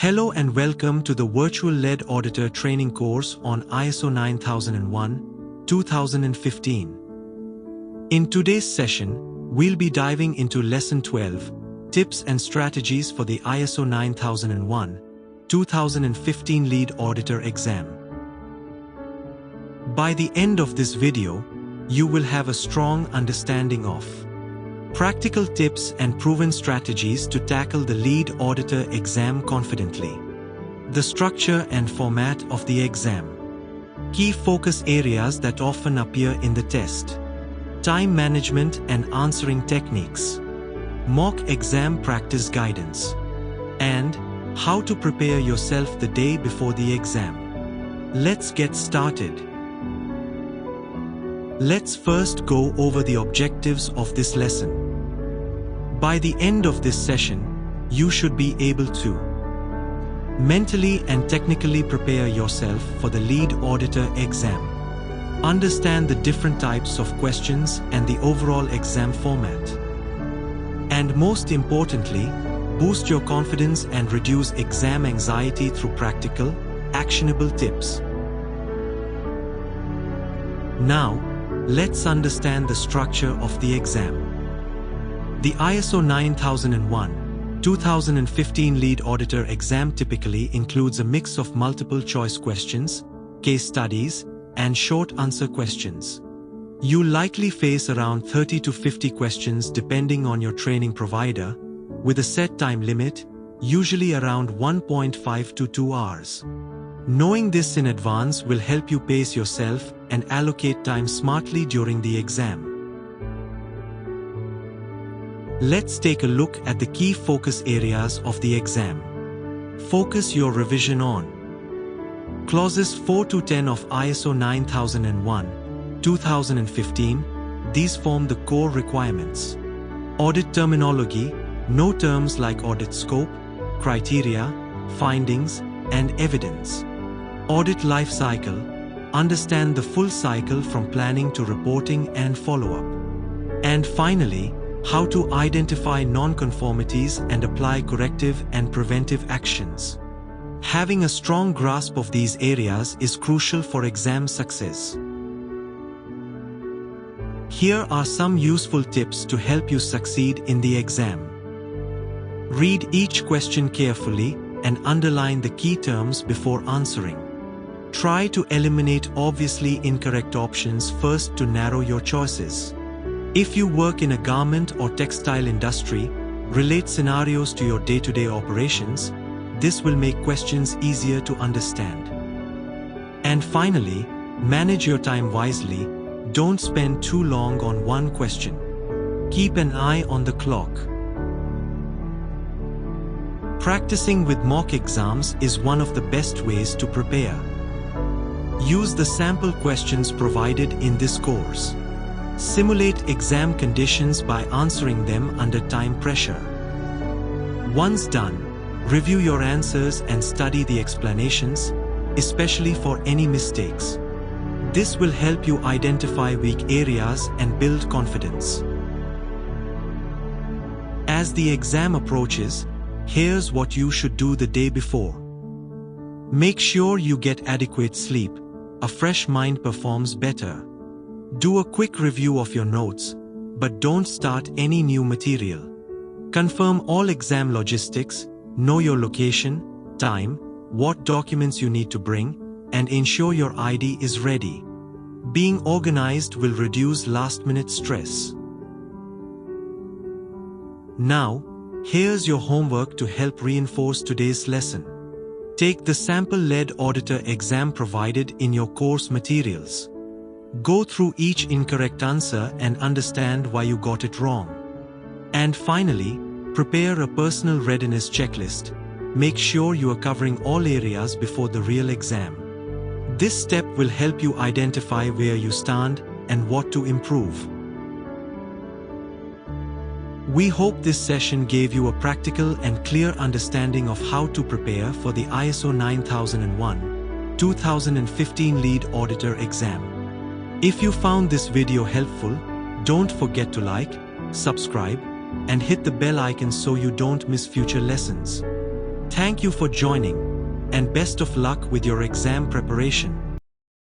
Hello and welcome to the virtual Lead Auditor training course on ISO 9001-2015. In today's session, we'll be diving into Lesson 12, Tips and Strategies for the ISO 9001-2015 Lead Auditor Exam. By the end of this video, you will have a strong understanding of practical tips and proven strategies to tackle the Lead Auditor exam confidently. The structure and format of the exam. Key focus areas that often appear in the test. Time management and answering techniques. Mock exam practice guidance. And how to prepare yourself the day before the exam. Let's get started. Let's first go over the objectives of this lesson. By the end of this session, you should be able to mentally and technically prepare yourself for the Lead Auditor exam. Understand the different types of questions and the overall exam format. And most importantly, boost your confidence and reduce exam anxiety through practical, actionable tips. Now, let's understand the structure of the exam. The ISO 9001-2015 Lead Auditor exam typically includes a mix of multiple choice questions, case studies, and short answer questions. You'll likely face around 30 to 50 questions depending on your training provider, with a set time limit, usually around 1.5 to 2 hours. Knowing this in advance will help you pace yourself and allocate time smartly during the exam. Let's take a look at the key focus areas of the exam. Focus your revision on Clauses 4 to 10 of ISO 9001-2015. These form the core requirements. Audit terminology. Know terms like audit scope, criteria, findings, and evidence. Audit life cycle. Understand the full cycle from planning to reporting and follow-up. And finally, how to identify non-conformities and apply corrective and preventive actions. Having a strong grasp of these areas is crucial for exam success. Here are some useful tips to help you succeed in the exam. Read each question carefully and underline the key terms before answering. Try to eliminate obviously incorrect options first to narrow your choices. If you work in a garment or textile industry, relate scenarios to your day-to-day operations. This will make questions easier to understand. And finally, manage your time wisely. Don't spend too long on one question. Keep an eye on the clock. Practicing with mock exams is one of the best ways to prepare. Use the sample questions provided in this course. Simulate exam conditions by answering them under time pressure. Once done, review your answers and study the explanations, especially for any mistakes. This will help you identify weak areas and build confidence. As the exam approaches, here's what you should do the day before. Make sure you get adequate sleep. A fresh mind performs better. Do a quick review of your notes, but don't start any new material. Confirm all exam logistics, know your location, time, what documents you need to bring, and ensure your ID is ready. Being organized will reduce last-minute stress. Now, here's your homework to help reinforce today's lesson. Take the sample Lead Auditor exam provided in your course materials. Go through each incorrect answer and understand why you got it wrong. And finally, prepare a personal readiness checklist. Make sure you are covering all areas before the real exam. This step will help you identify where you stand and what to improve. We hope this session gave you a practical and clear understanding of how to prepare for the ISO 9001-2015 Lead Auditor exam. If you found this video helpful, don't forget to like, subscribe, and hit the bell icon so you don't miss future lessons. Thank you for joining, and best of luck with your exam preparation.